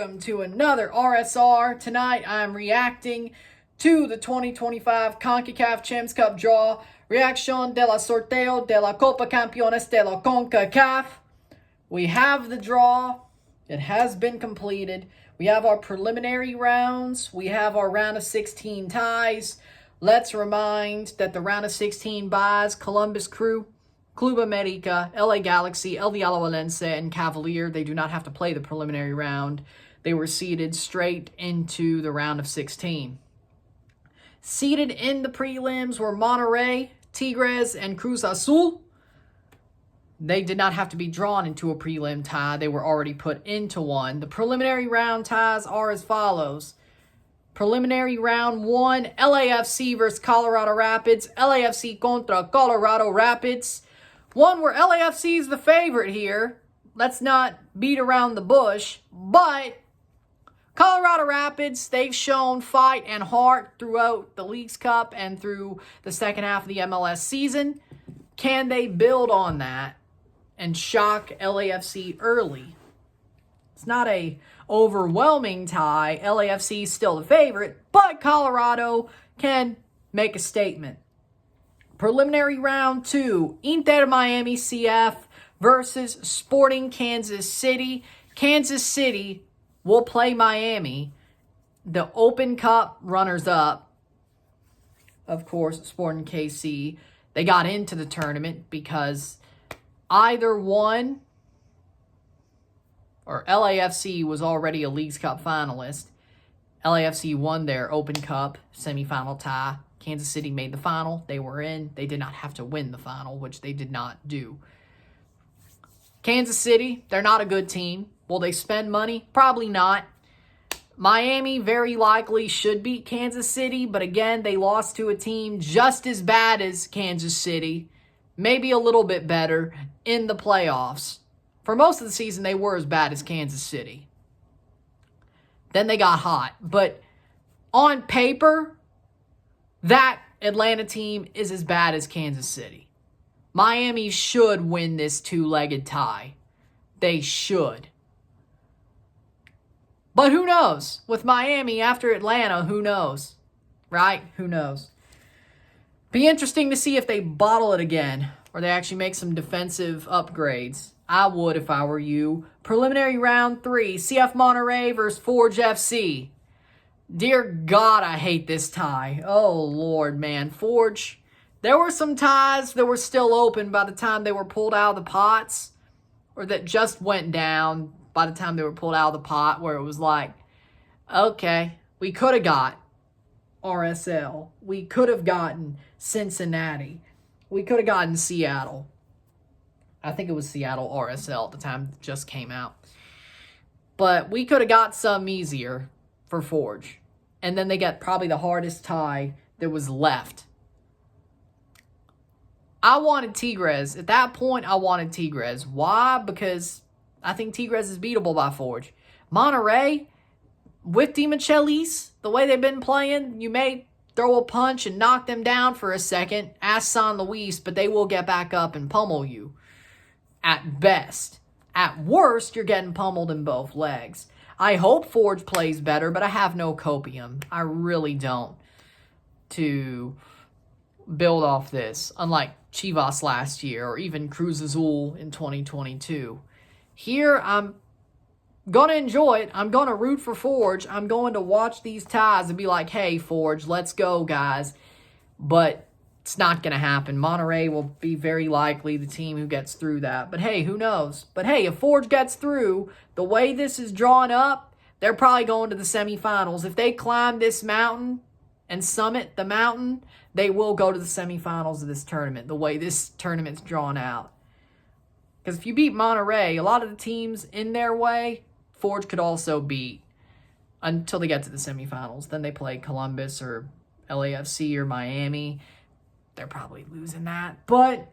welcome to another RSR. Tonight I'm reacting to the 2025 CONCACAF Champions Cup draw. Reaction de la Sorteo de la Copa de Campeones de la CONCACAF. We have the draw. It has been completed. We have our preliminary rounds. We have our round of 16 ties. Let's remind that the round of 16 buys Columbus Crew, Club America, LA Galaxy, El Diablo Valencia, and Cavalier. They do not have to play the preliminary round. They were seeded straight into the round of 16. Seeded in the prelims were Monterrey, Tigres, and Cruz Azul. They did not have to be drawn into a prelim tie. They were already put into one. The preliminary round ties are as follows. Preliminary round 1, LAFC versus Colorado Rapids. LAFC contra Colorado Rapids. One where LAFC is the favorite here. Let's not beat around the bush. But Colorado Rapids, they've shown fight and heart throughout the Leagues Cup and through the second half of the MLS season. Can they build on that and shock LAFC early? It's not a overwhelming tie. LAFC is still the favorite, but Colorado can make a statement. Preliminary round 2, Inter Miami CF versus Sporting Kansas City. Kansas City will play Miami. The Open Cup runners-up, of course, Sporting KC. They got into the tournament because either one, or LAFC was already a Leagues Cup finalist. LAFC won their Open Cup semifinal tie. Kansas City made the final. They were in. They did not have to win the final, which they did not do. Kansas City, they're not a good team. Will they spend money? Probably not. Miami very likely should beat Kansas City, but again, they lost to a team just as bad as Kansas City, maybe a little bit better in the playoffs. For most of the season, they were as bad as Kansas City. Then they got hot. But on paper, that Atlanta team is as bad as Kansas City. Miami should win this two-legged tie. They should. But who knows? With Miami after Atlanta, who knows? Right? Who knows? Be interesting to see if they bottle it again or they actually make some defensive upgrades. I would if I were you. Preliminary round 3, CF Monterrey versus Forge FC. Dear God, I hate this tie. Oh, Lord, man. Forge, there were some ties that were still open by the time they were pulled out of the pots, or that just went down by the time they were pulled out of the pot, where it was like, okay, we could have got RSL. We could have gotten Cincinnati. We could have gotten Seattle. I think it was Seattle RSL at the time it just came out. But we could have got some easier for Forge. And then they got probably the hardest tie that was left. I wanted Tigres. At that point, I wanted Tigres. Why? Because I think Tigres is beatable by Forge. Monterrey, with Di Michelis, the way they've been playing, you may throw a punch and knock them down for a second. Ask San Luis, but they will get back up and pummel you. At best. At worst, you're getting pummeled in both legs. I hope Forge plays better, but I have no copium. I really don't. To build off this. Unlike Chivas last year, or even Cruz Azul in 2022. Here, I'm going to enjoy it. I'm going to root for Forge. I'm going to watch these ties and be like, hey, Forge, let's go, guys. But it's not going to happen. Monterrey will be very likely the team who gets through that. But hey, who knows? But hey, if Forge gets through, the way this is drawn up, they're probably going to the semifinals. If they climb this mountain and summit the mountain, they will go to the semifinals of this tournament, the way this tournament's drawn out. Because if you beat Monterrey, a lot of the teams in their way, Forge could also beat until they get to the semifinals. Then they play Columbus or LAFC or Miami. They're probably losing that. But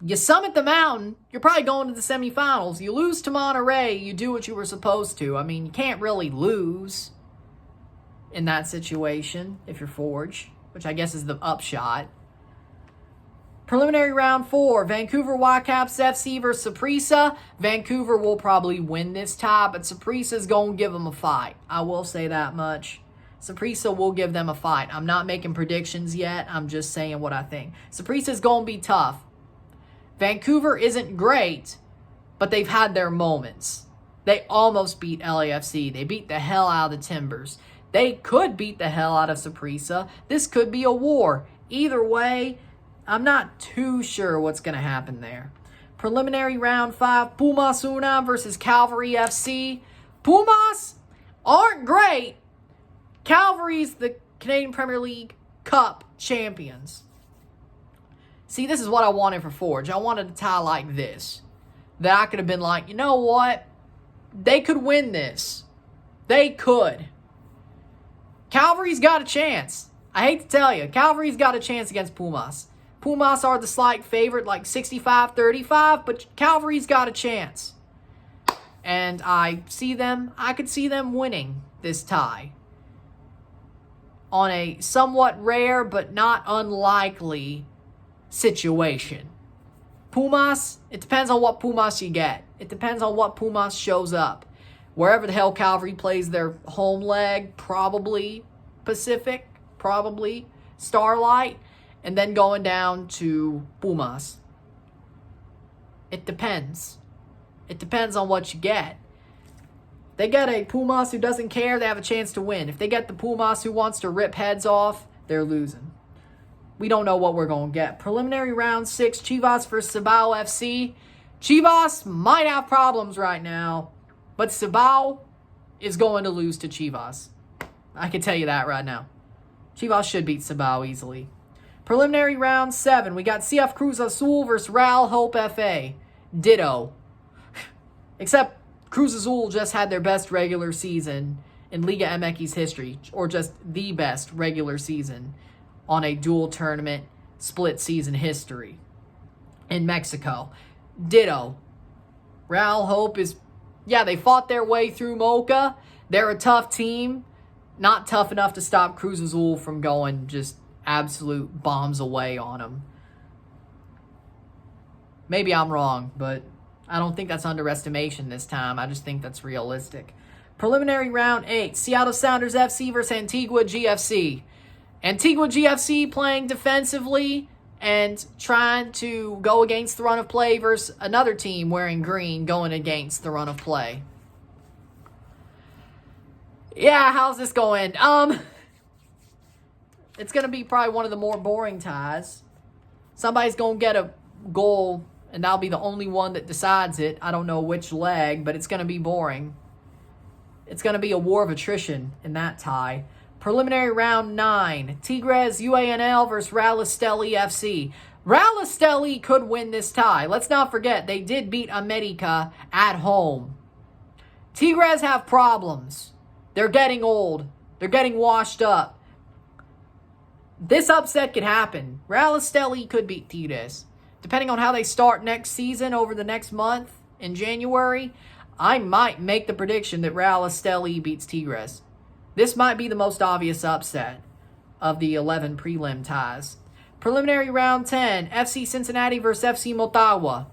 you summit the mountain, you're probably going to the semifinals. You lose to Monterrey, you do what you were supposed to. I mean, you can't really lose in that situation if you're Forge, which I guess is the upshot. Preliminary round 4, Vancouver Whitecaps FC versus Saprissa. Vancouver will probably win this tie, but Saprissa's going to give them a fight. I will say that much. Saprissa will give them a fight. I'm not making predictions yet. I'm just saying what I think. Saprissa's going to be tough. Vancouver isn't great, but they've had their moments. They almost beat LAFC. They beat the hell out of the Timbers. They could beat the hell out of Saprissa. This could be a war. Either way, I'm not too sure what's going to happen there. Preliminary round 5, Pumas Una versus Calvary FC. Pumas aren't great. Calvary's the Canadian Premier League Cup champions. See, this is what I wanted for Forge. I wanted a tie like this. That I could have been like, you know what? They could win this. They could. Calvary's got a chance. I hate to tell you, Calvary's got a chance against Pumas. Pumas are the slight favorite, like 65-35, but Calvary's got a chance. And I could see them winning this tie. On a somewhat rare but not unlikely situation. Pumas, it depends on what Pumas you get. It depends on what Pumas shows up. Wherever the hell Calvary plays their home leg, probably Pacific, probably Starlight, and then going down to Pumas. It depends. It depends on what you get. If they get a Pumas who doesn't care, they have a chance to win. If they get the Pumas who wants to rip heads off, they're losing. We don't know what we're going to get. Preliminary round 6, Chivas versus Cibao FC. Chivas might have problems right now, but Cibao is going to lose to Chivas. I can tell you that right now. Chivas should beat Cibao easily. Preliminary round 7, we got CF Cruz Azul versus Real Hope FA. Ditto. Except Cruz Azul just had their best regular season in Liga MX's history, or just the best regular season on a dual tournament split season history in Mexico. Ditto. Real Hope is, they fought their way through Mocha. They're a tough team. Not tough enough to stop Cruz Azul from going just absolute bombs away on them. Maybe I'm wrong, but I don't think that's underestimation this time. I just think that's realistic. Preliminary round 8, Seattle Sounders FC versus Antigua GFC. Antigua GFC playing defensively and trying to go against the run of play versus another team wearing green going against the run of play. Yeah, how's this going? It's going to be probably one of the more boring ties. Somebody's going to get a goal, and that'll be the only one that decides it. I don't know which leg, but it's going to be boring. It's going to be a war of attrition in that tie. Preliminary round 9, Tigres UANL versus Real Esteli FC. Real Esteli could win this tie. Let's not forget, they did beat America at home. Tigres have problems. They're getting old. They're getting washed up. This upset could happen. Real Esteli could beat Tigres. Depending on how they start next season over the next month in January, I might make the prediction that Real Esteli beats Tigres. This might be the most obvious upset of the 11 prelim ties. Preliminary round 10, FC Cincinnati versus FC Motagua.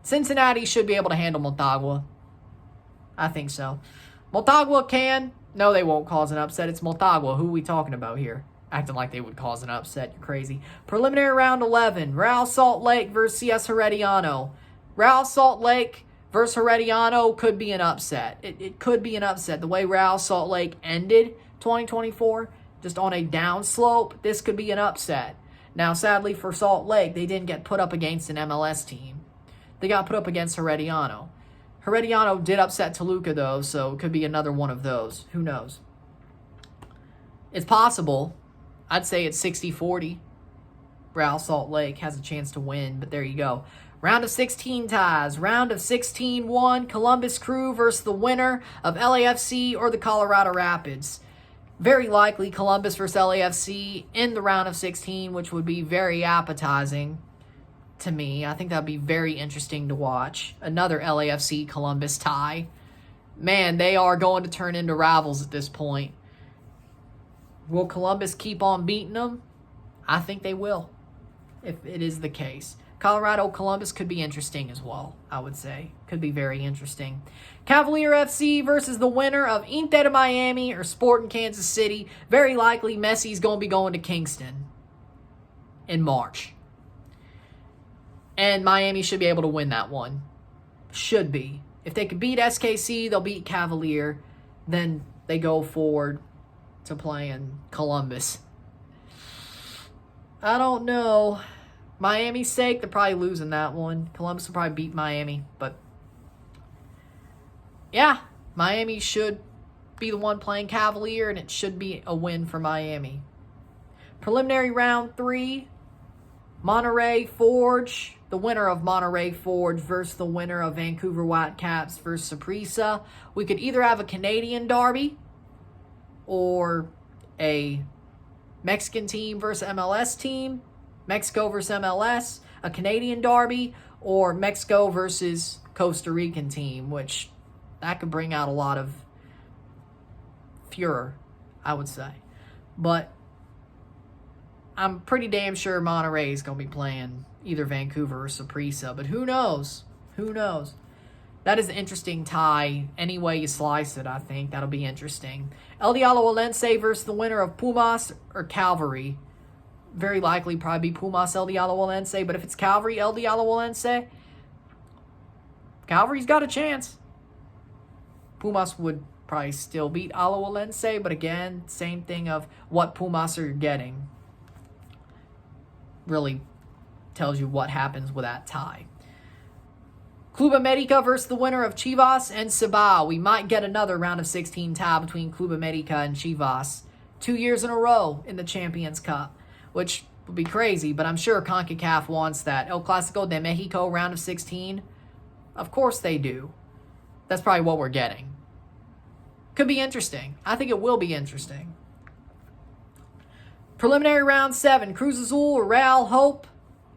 Cincinnati should be able to handle Motagua. I think so. Motagua can. No, they won't cause an upset. It's Motagua. Who are we talking about here? Acting like they would cause an upset. You're crazy. Preliminary round 11. Real Salt Lake versus CS Herediano. Real Salt Lake versus Herediano could be an upset. It could be an upset. The way Real Salt Lake ended 2024, just on a downslope, this could be an upset. Now, sadly for Salt Lake, they didn't get put up against an MLS team. They got put up against Herediano. Herediano did upset Toluca, though, so it could be another one of those. Who knows? It's possible. I'd say it's 60-40. Real Salt Lake has a chance to win, but there you go. Round of 16 ties. Round of 16-1, Columbus Crew versus the winner of LAFC or the Colorado Rapids. Very likely Columbus versus LAFC in the round of 16, which would be very appetizing to me. I think that would be very interesting to watch. Another LAFC Columbus tie. Man, they are going to turn into rivals at this point. Will Columbus keep on beating them? I think they will. if it is the case. Colorado Columbus could be interesting as well, I would say. Could be very interesting. Cavalier FC versus the winner of Inter Miami or Sporting Kansas City. Very likely Messi's going to be going to Kingston in March. And Miami should be able to win that one. Should be. If they could beat SKC, they'll beat Cavalier. Then they go forward to playing Columbus. I don't know. Miami's sake, they're probably losing that one. Columbus will probably beat Miami. But, yeah, Miami should be the one playing Cavalier, and it should be a win for Miami. Preliminary round 3, Monterey Forge. The winner of Monterey Forge versus the winner of Vancouver Whitecaps versus Saprissa. We could either have a Canadian derby or a Mexican team versus MLS team. Mexico versus MLS, a Canadian derby, or Mexico versus Costa Rican team, which that could bring out a lot of furor, I would say. But I'm pretty damn sure Monterey is going to be playing either Vancouver or Saprissa, but who knows? Who knows? That is an interesting tie. Any way you slice it, I think. That'll be interesting. El Diablo Olense versus the winner of Pumas or Calvary. Very likely probably be Pumas El Diablo Olense, but if it's Calvary El Diablo Olense, Calvary's got a chance. Pumas would probably still beat Alo Olense, but again, same thing of what Pumas are getting. Really tells you what happens with that tie. Club America versus the winner of Chivas and Sabah. We might get another round of 16 tie between Club America and Chivas. 2 years in a row in the Champions Cup, which would be crazy, but I'm sure CONCACAF wants that. El Clásico de Mexico round of 16. Of course they do. That's probably what we're getting. Could be interesting. I think it will be interesting. Preliminary round 7. Cruz Azul or Real Hope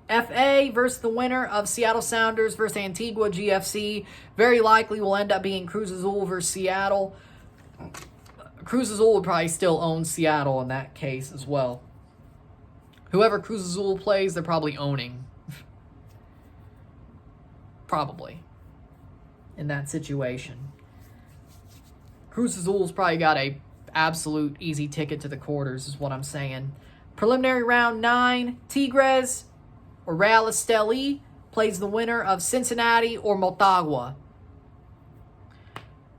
FA versus the winner of Seattle Sounders versus Antigua GFC. Very likely will end up being Cruz Azul versus Seattle. Cruz Azul will probably still own Seattle in that case as well. Whoever Cruz Azul plays, they're probably owning. Probably. In that situation. Cruz Azul's probably got a absolute easy ticket to the quarters is what I'm saying. Preliminary round 9. Tigres or Real Esteli plays the winner of Cincinnati or Motagua.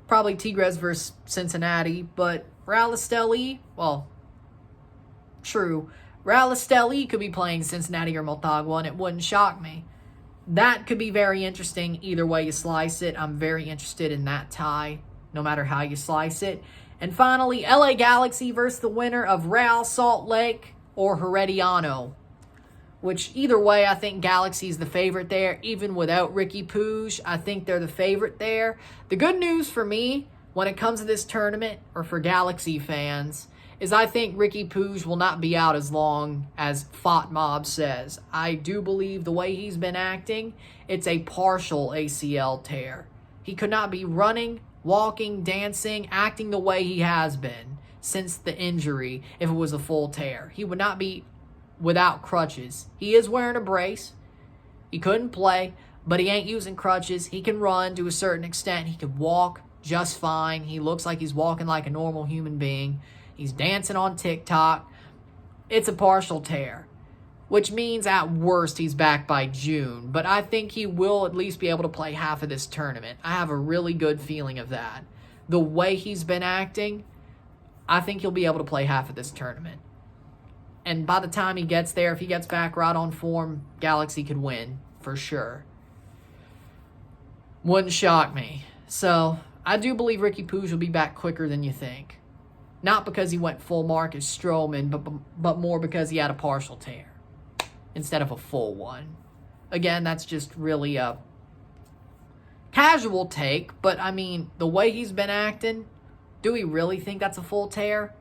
Probably Tigres versus Cincinnati, but Real Esteli, well, true. Real Esteli could be playing Cincinnati or Motagua, and it wouldn't shock me. That could be very interesting either way you slice it. I'm very interested in that tie, no matter how you slice it. And finally, LA Galaxy versus the winner of Real Salt Lake or Herediano. Which, either way, I think Galaxy's the favorite there. Even without Ricky Puig, I think they're the favorite there. The good news for me, when it comes to this tournament, or for Galaxy fans, is I think Ricky Puig will not be out as long as FOTMob says. I do believe the way he's been acting, it's a partial ACL tear. He could not be running, walking, dancing, acting the way he has been since the injury if it was a full tear. He would not be without crutches. He is wearing a brace. He couldn't play, but he ain't using crutches. He can run to a certain extent. He can walk just fine. He looks like he's walking like a normal human being. He's dancing on TikTok. It's a partial tear, which means at worst he's back by June. But I think he will at least be able to play half of this tournament. I have a really good feeling of that. The way he's been acting, I think he'll be able to play half of this tournament. And by the time he gets there, if he gets back right on form, Galaxy could win for sure. Wouldn't shock me. So, I do believe Ricky Puig will be back quicker than you think. Not because he went full Marcus Stroman, but more because he had a partial tear instead of a full one. Again, that's just really a casual take, but I mean, the way he's been acting, do we really think that's a full tear?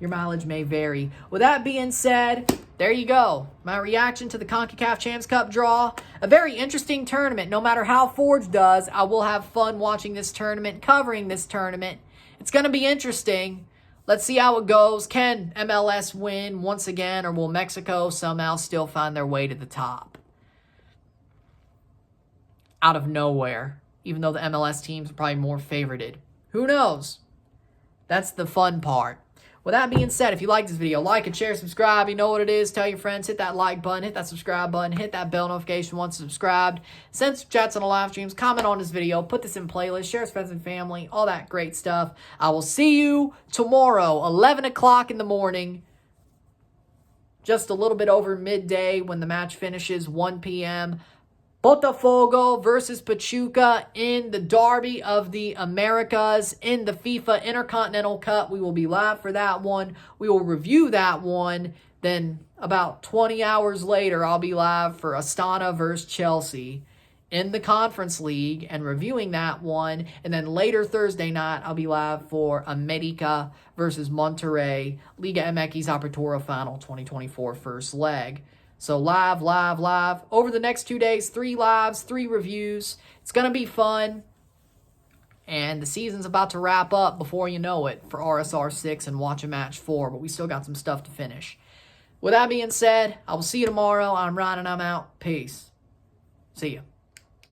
Your mileage may vary. With that being said, there you go. My reaction to the CONCACAF Champions Cup draw. A very interesting tournament. No matter how Forge does, I will have fun watching this tournament, covering this tournament. It's going to be interesting. let's see how it goes. Can MLS win once again, or will Mexico somehow still find their way to the top? Out of nowhere, even though the MLS teams are probably more favorited. Who knows? That's the fun part. With that being said, if you like this video, like and share, subscribe. You know what it is. Tell your friends. Hit that like button. Hit that subscribe button. Hit that bell notification once subscribed. Send some chats on the live streams. Comment on this video. Put this in playlist. Share with friends and family. All that great stuff. I will see you tomorrow, 11 o'clock in the morning. Just a little bit over midday when the match finishes, 1 p.m. Botafogo versus Pachuca in the Derby of the Americas in the FIFA Intercontinental Cup. We will be live for that one. We will review that one. Then about 20 hours later, I'll be live for Astana versus Chelsea in the Conference League and reviewing that one. And then later Thursday night, I'll be live for America versus Monterrey, Liga MX Apertura Final 2024 first leg. So live. Over the next 2 days, 3 lives, 3 reviews. It's going to be fun. And the season's about to wrap up before you know it for RSR6 and Watch a Match 4. But we still got some stuff to finish. With that being said, I will see you tomorrow. I'm Ryan and I'm out. Peace. See ya.